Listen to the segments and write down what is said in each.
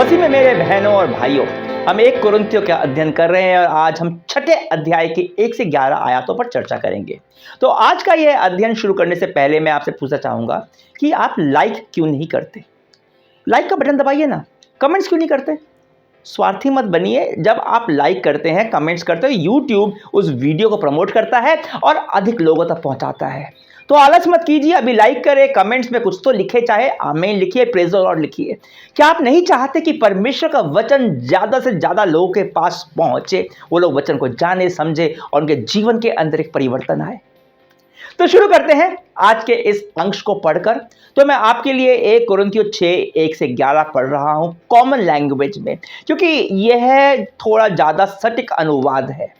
मसीह में मेरे बहनों और भाइयों, हम एक कुरिन्थियों का अध्ययन कर रहे हैं और आज हम छठे अध्याय की 1 से 11 आयतों पर चर्चा करेंगे। तो आज का यह अध्ययन शुरू करने से पहले मैं आपसे पूछना चाहूँगा कि आप लाइक क्यों नहीं करते? लाइक का बटन दबाइए ना। कमेंट्स क्यों नहीं करते? स्वार्थी मत बनिए। जब आप लाइक करते हैं, कमेंट्स करते हो, यूट्यूब उस वीडियो को प्रमोट करता है और अधिक लोगों तक पहुंचाता है। तो आलस मत कीजिए, अभी लाइक करें, कमेंट्स में कुछ तो लिखे, चाहे आमीन लिखिए, प्रेज द लॉर्ड लिखिए। क्या आप नहीं चाहते कि परमेश्वर का वचन ज़्यादा से ज़्यादा लोगों के पास पहुंचे, वो लोग वचन को जाने, समझे और उनके जीवन के अंदर एक परिवर्तन आए? तो शुरू करते हैं आज के इस अंश को पढ़कर। तो मैं आपके लिए 1 कुरिन्थियों 6 1 से 11 पढ़ रहा हूं कॉमन लैंग्वेज में, क्योंकि यह थोड़ा ज़्यादा सटीक अनुवाद है।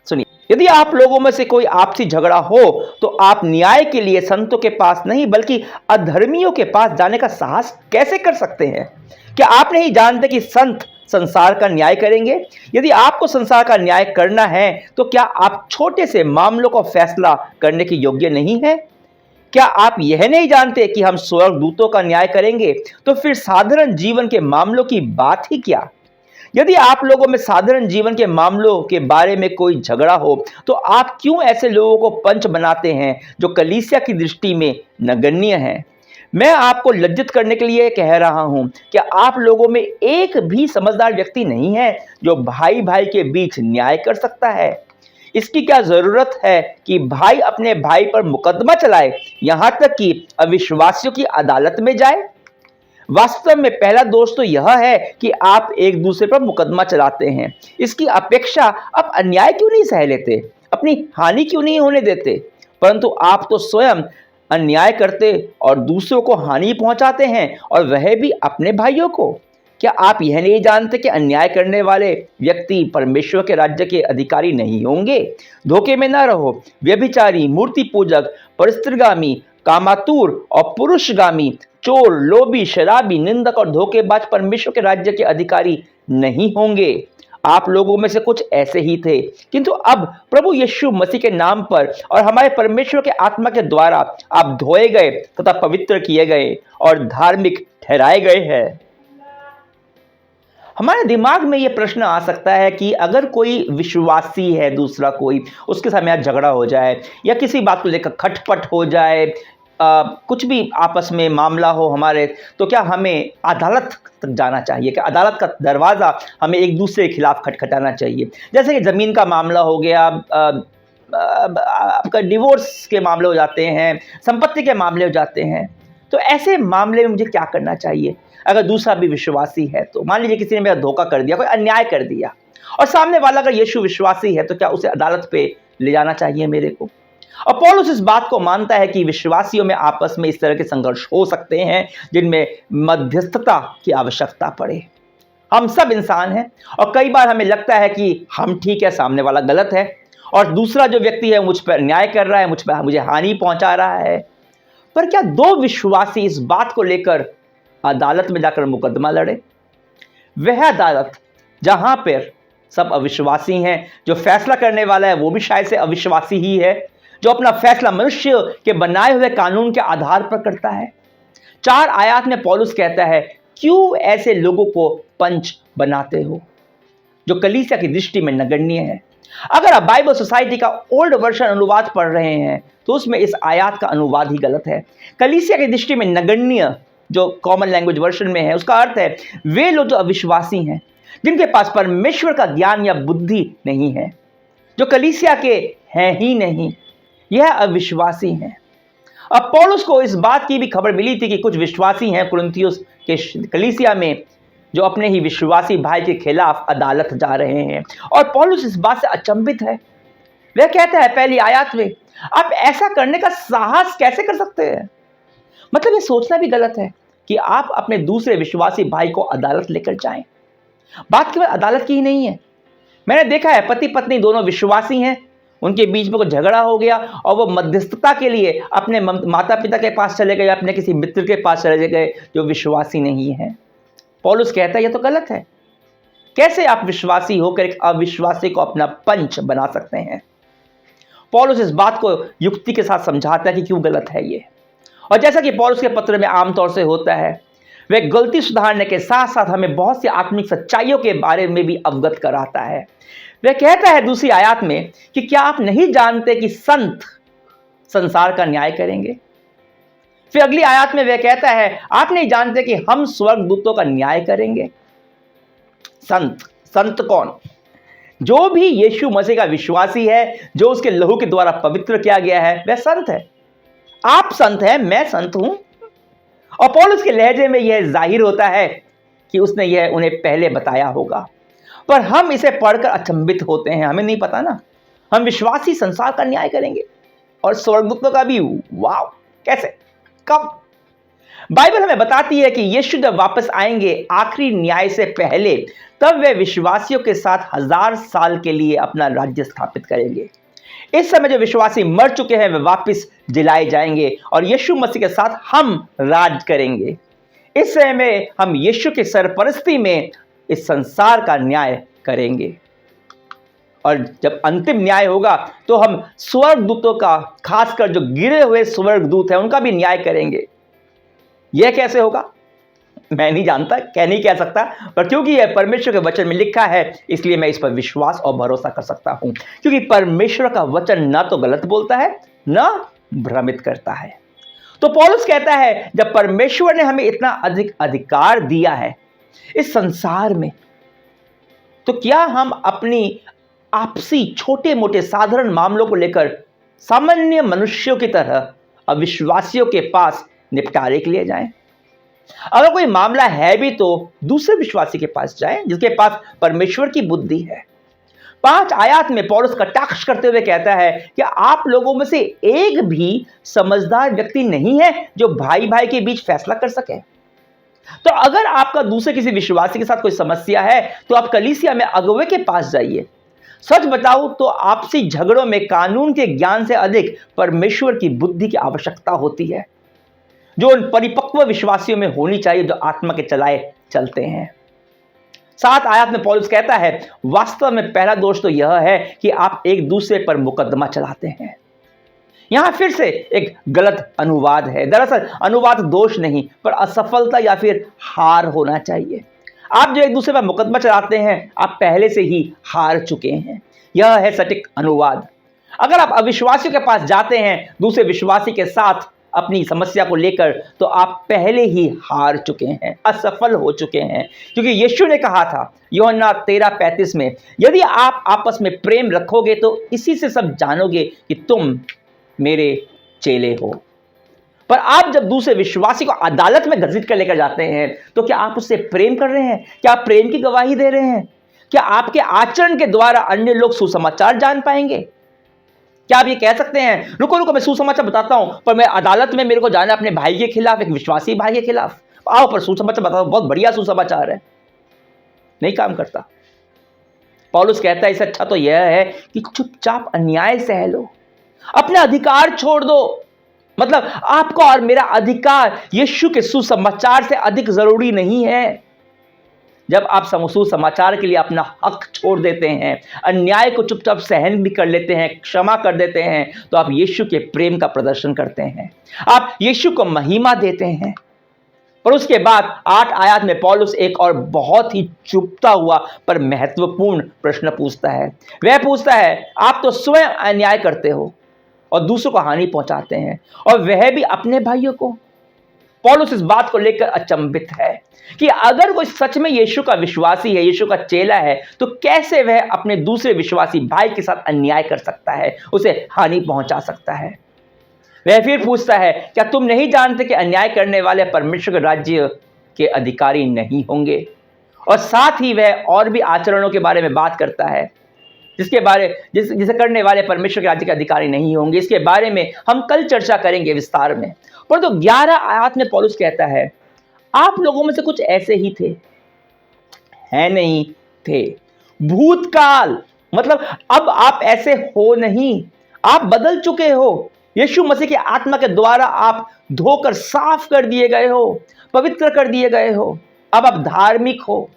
सुनिए, यदि आप लोगों में से कोई आपसी झगड़ा हो तो आप न्याय के लिए संतों के पास नहीं बल्कि अधर्मियों के पास जाने का साहस कैसे कर सकते हैं? क्या आप नहीं जानते कि संत संसार का न्याय करेंगे? यदि आपको संसार का न्याय करना है तो क्या आप छोटे से मामलों का फैसला करने के योग्य नहीं है? क्या आप यह नहीं जानते कि हम स्वर्गदूतों का न्याय करेंगे? तो फिर साधारण जीवन के मामलों की बात ही क्या? यदि आप लोगों में साधारण जीवन के मामलों के बारे में कोई झगड़ा हो तो आप क्यों ऐसे लोगों को पंच बनाते हैं जो कलीसिया की दृष्टि में नगण्य हैं? मैं आपको लज्जित करने के लिए कह रहा हूं कि आप लोगों में एक भी समझदार व्यक्ति नहीं है जो भाई भाई के बीच न्याय कर सकता है। इसकी क्या जरूरत है कि भाई अपने भाई पर मुकदमा चलाए, यहां तक कि अविश्वासियों की अदालत में जाए? वास्तव में पहला दोष तो यह है कि आप एक दूसरे पर मुकदमा चलाते हैं। इसकी अपेक्षा आप अन्याय क्यों नहीं सह लेते, अपनी हानि क्यों नहीं होने देते? परंतु आप तो स्वयं अन्याय करते और दूसरों को हानि पहुंचाते हैं, और वह भी अपने भाइयों को। क्या आप यह नहीं जानते कि अन्याय करने वाले व्यक्ति परमेश्वर के राज्य के अधिकारी नहीं होंगे? धोखे में न रहो। व्यभिचारी, मूर्ति पूजक, परिस्त्रीगामी, कामातुर और पुरुषगामी, चोर, लोभी, शराबी, निंदक और धोखेबाज परमेश्वर के राज्य के अधिकारी नहीं होंगे। आप लोगों में से कुछ ऐसे ही थे, किंतु अब प्रभु यीशु मसीह के नाम पर और हमारे परमेश्वर के आत्मा के द्वारा आप धोए गए तथा पवित्र किए गए और धार्मिक ठहराए गए हैं। हमारे दिमाग में यह प्रश्न आ सकता है कि अगर कोई विश्वासी है, दूसरा कोई, उसके साथ में झगड़ा हो जाए या किसी बात को लेकर खटपट हो जाए, कुछ भी आपस में मामला हो हमारे, तो क्या हमें अदालत तक जाना चाहिए? क्या अदालत का दरवाज़ा हमें एक दूसरे के खिलाफ खटखटाना चाहिए? जैसे कि ज़मीन का मामला हो गया, आपका डिवोर्स के मामले हो जाते हैं, संपत्ति के मामले हो जाते हैं। तो ऐसे मामले में मुझे क्या करना चाहिए? अगर दूसरा भी विश्वासी है तो मान लीजिए किसी ने मेरा धोखा कर दिया, कोई अन्याय कर दिया, और सामने वाला अगर यीशु विश्वासी है तो क्या उसे अदालत पे ले जाना चाहिए मेरे को? और पौलुस इस बात को मानता है कि विश्वासियों में आपस में इस तरह के संघर्ष हो सकते हैं जिनमें मध्यस्थता की आवश्यकता पड़े। हम सब इंसान हैं और कई बार हमें लगता है कि हम ठीक है, सामने वाला गलत है, और दूसरा जो व्यक्ति है मुझ पर न्याय कर रहा है, मुझे हानि पहुंचा रहा है। पर क्या दो विश्वासी इस बात को लेकर अदालत में जाकर मुकदमा लड़े? वह अदालत जहां पर सब अविश्वासी हैं, जो फैसला करने वाला है वो भी शायद से अविश्वासी ही है, जो अपना फैसला मनुष्य के बनाए हुए कानून के आधार पर करता है। 4 आयत में पौलुस कहता है, क्यों ऐसे लोगों को पंच बनाते हो जो कलीसिया की दृष्टि में नगण्य है? अगर आप बाइबल सोसाइटी का ओल्ड वर्जन अनुवाद पढ़ रहे हैं तो उसमें इस आयत का अनुवाद ही गलत है। कलीसिया की दृष्टि में नगण्य जो कॉमन लैंग्वेज वर्जन में है, उसका अर्थ है वे लोग जो अविश्वासी हैं, जिनके पास परमेश्वर का ज्ञान या बुद्धि नहीं है, जो कलीसिया के हैं ही नहीं, यह अविश्वासी हैं। अब पौलुस को इस बात की भी खबर मिली थी कि कुछ विश्वासी हैं कुरिन्थियों के कलीसिया में जो अपने ही विश्वासी भाई के खिलाफ अदालत जा रहे हैं, और पौलुस इस बात से अचंभित है। वह कहता है पहली आयत में, आप ऐसा करने का साहस कैसे कर सकते हैं? मतलब ये सोचना भी गलत है कि आप अपने दूसरे विश्वासी भाई को अदालत लेकर जाएं। बात केवल अदालत की ही नहीं है। मैंने देखा है पति पत्नी दोनों विश्वासी हैं, उनके बीच में कोई झगड़ा हो गया और वो मध्यस्थता के लिए अपने माता पिता के पास चले गए, अपने किसी मित्र के पास चले गए जो विश्वासी नहीं है। पौलुस कहता है यह तो गलत है। कैसे आप विश्वासी होकर एक अविश्वासी को अपना पंच बना सकते हैं? पौलुस इस बात को युक्ति के साथ समझाता है कि क्यों गलत है ये। और जैसा कि पौलुस के पत्र में आमतौर से होता है, वह गलती सुधारने के साथ साथ हमें बहुत सी आत्मिक सच्चाइयों के बारे में भी अवगत कराता है। वह कहता है दूसरी आयत में कि क्या आप नहीं जानते कि संत संसार का न्याय करेंगे। फिर अगली आयत में वह कहता है आप नहीं जानते कि हम स्वर्गदूतों का न्याय करेंगे। संत कौन? जो भी यीशु मसीह का विश्वासी है, जो उसके लहू के द्वारा पवित्र किया गया है, वह संत है। आप संत हैं, मैं संत हूं। और पौलुस के लहजे में यह जाहिर होता है कि उसने यह उन्हें पहले बताया होगा, पर हम इसे पढ़कर अचंभित होते हैं। हमें नहीं पता ना, हम विश्वासी संसार का न्याय करेंगे और स्वर्गदूतों का भी। वाह, कैसे, कब? बाइबल हमें बताती है कि यीशु जब वापस आएंगे आखिरी न्याय से पहले, तब वे विश्वासियों के साथ 1000 साल के लिए अपना राज्य स्थापित करेंगे। इस समय जो विश्वासी मर चुके हैं वे वापस जिलाए जाएंगे और यीशु मसीह के साथ हम राज करेंगे। इस समय में हम यीशु की सरपरस्ती में इस संसार का न्याय करेंगे और जब अंतिम न्याय होगा तो हम स्वर्गदूतों का, खासकर जो गिरे हुए स्वर्गदूत हैं, उनका भी न्याय करेंगे। यह कैसे होगा मैं नहीं जानता, नहीं कह सकता, पर क्योंकि यह परमेश्वर के वचन में लिखा है इसलिए मैं इस पर विश्वास और भरोसा कर सकता हूं, क्योंकि परमेश्वर का वचन ना तो गलत बोलता है ना भ्रमित करता है। तो पौलुस कहता है जब परमेश्वर ने हमें इतना अधिक अधिकार दिया है इस संसार में, तो क्या हम अपनी आपसी छोटे मोटे साधारण मामलों को लेकर सामान्य मनुष्यों की तरह अविश्वासियों के पास निपटारे के लिए जाएं? अगर कोई मामला है भी तो दूसरे विश्वासी के पास जाएं जिसके पास परमेश्वर की बुद्धि है। 5 आयत में पौलुस कटाक्ष करते हुए कहता है कि आप लोगों में से एक भी समझदार व्यक्ति नहीं है जो भाई भाई के बीच फैसला कर सके। तो अगर आपका दूसरे किसी विश्वासी के साथ कोई समस्या है तो आप कलीसिया में अगुवे के पास जाइए। सच बताऊं तो आपसी झगड़ों में कानून के ज्ञान से अधिक परमेश्वर की बुद्धि की आवश्यकता होती है, जो उन परिपक्व विश्वासियों में होनी चाहिए जो आत्मा के चलाए चलते हैं। 7 आयत में पौलुस कहता है वास्तव में पहला दोष तो यह है कि आप एक दूसरे पर मुकदमा चलाते हैं। यहां फिर से एक गलत अनुवाद है। दरअसल अनुवाद दोष नहीं पर असफलता या फिर हार होना चाहिए। आप जो एक दूसरे पर मुकदमा चलाते हैं आप पहले से ही हार चुके हैं। यह है सटीक अनुवाद। अगर आप अविश्वासियों के पास जाते हैं दूसरे विश्वासी के साथ अपनी समस्या को लेकर, तो आप पहले ही हार चुके हैं, असफल हो चुके हैं, क्योंकि यीशु ने कहा था यूहन्ना 13:35 में, यदि आप आपस में प्रेम रखोगे तो इसी से सब जानोगे कि तुम मेरे चेले हो। पर आप जब दूसरे विश्वासी को अदालत में घसीट कर लेकर जाते हैं तो क्या आप उससे प्रेम कर रहे हैं? क्या आप प्रेम की गवाही दे रहे हैं? क्या आपके आचरण के द्वारा अन्य लोग सुसमाचार जान पाएंगे? क्या आप ये कह सकते हैं रुको रुको मैं सुसमाचार बताता हूं, पर मैं अदालत में मेरे को जाना अपने भाई के खिलाफ, एक विश्वासी भाई के खिलाफ, आओ पर सुसमाचार बताओ, बहुत बढ़िया सुसमाचार है। नहीं काम करता। पौलुस कहता है इससे अच्छा तो यह है कि चुपचाप अन्याय सह लो, अपने अधिकार छोड़ दो। मतलब आपका और मेरा अधिकार यीशु के सुसमाचार से अधिक जरूरी नहीं है। जब आप सुसमाचार के लिए अपना हक छोड़ देते हैं, अन्याय को चुपचाप सहन भी कर लेते हैं, क्षमा कर देते हैं, तो आप यीशु के प्रेम का प्रदर्शन करते हैं, आप यीशु को महिमा देते हैं। पर उसके बाद 8 आयत में पौलुस एक और बहुत ही चुभता हुआ पर महत्वपूर्ण प्रश्न पूछता है। वह पूछता है आप तो स्वयं अन्याय करते हो और दूसरों को हानि पहुंचाते हैं, और वह भी अपने भाइयों को। पौलुस इस बात को लेकर अचंभित है कि अगर कोई सच में यीशु का विश्वासी है, यीशु का चेला है, तो कैसे वह अपने दूसरे विश्वासी भाई के साथ अन्याय कर सकता है, उसे हानि पहुंचा सकता है। वह फिर पूछता है क्या तुम नहीं जानते कि अन्याय करने वाले परमेश्वर के राज्य के अधिकारी नहीं होंगे? और साथ ही वह और भी आचरणों के बारे में बात करता है जिसे करने वाले परमेश्वर के राज्य के अधिकारी नहीं होंगे। इसके बारे में हम कल चर्चा करेंगे विस्तार में। पर तो 11 आयत में पौलुस कहता है आप लोगों में से कुछ ऐसे ही थे, है नहीं थे। भूतकाल मतलब अब आप ऐसे हो नहीं, आप बदल चुके हो। यीशु मसीह की आत्मा के द्वारा आप धोकर साफ कर दिए गए हो, पवित्र कर दिए गए हो। अब आप धार्मिक हो।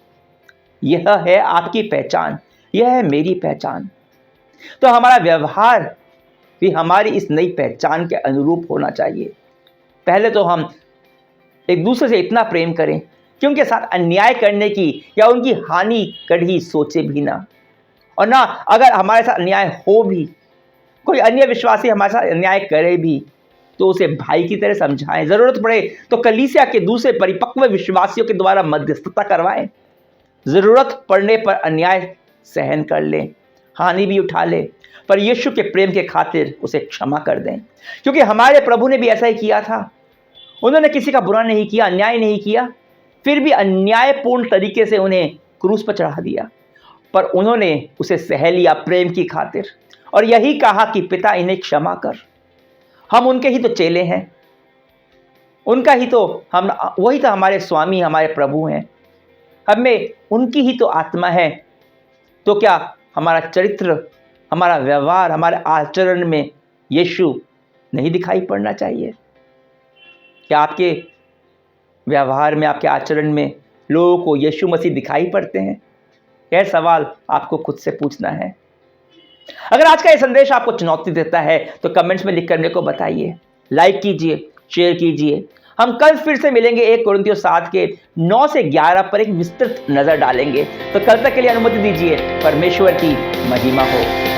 यह है आपकी पहचान, यह है मेरी पहचान। तो हमारा व्यवहार भी हमारी इस नई पहचान के अनुरूप होना चाहिए। पहले तो हम एक दूसरे से इतना प्रेम करें कि उनके साथ अन्याय करने की या उनकी हानि कभी सोचे भी ना। और ना अगर हमारे साथ अन्याय हो भी, कोई अन्य विश्वासी हमारे साथ अन्याय करे भी, तो उसे भाई की तरह समझाएं। जरूरत पड़े तो कलीसिया के दूसरे परिपक्व विश्वासियों के द्वारा मध्यस्थता करवाएं। जरूरत पड़ने पर अन्याय सहन कर लें, हानि भी उठा ले, पर यीशु के प्रेम के खातिर उसे क्षमा कर दें, क्योंकि हमारे प्रभु ने भी ऐसा ही किया था। उन्होंने किसी का बुरा नहीं किया, अन्याय नहीं किया, फिर भी अन्यायपूर्ण तरीके से उन्हें क्रूस पर चढ़ा दिया, पर उन्होंने उसे सह लिया प्रेम की खातिर, और यही कहा कि पिता इन्हें क्षमा कर। हम उनके ही तो चेले हैं, उनका ही तो हम, वही तो हमारे स्वामी, हमारे प्रभु हैं, हमें उनकी ही तो आत्मा है। तो क्या हमारा चरित्र, हमारा व्यवहार, हमारे आचरण में यीशु नहीं दिखाई पड़ना चाहिए? क्या आपके व्यवहार में, आपके आचरण में लोगों को यीशु मसीह दिखाई पड़ते हैं? यह सवाल आपको खुद से पूछना है। अगर आज का ये संदेश आपको चुनौती देता है तो कमेंट्स में लिखकर मेरे को बताइए, लाइक कीजिए, शेयर कीजिए। हम कल फिर से मिलेंगे 1 कोरिन्थियों 7 के 9 से 11 पर एक विस्तृत नजर डालेंगे। तो कल तक के लिए अनुमति दीजिए। परमेश्वर की महिमा हो।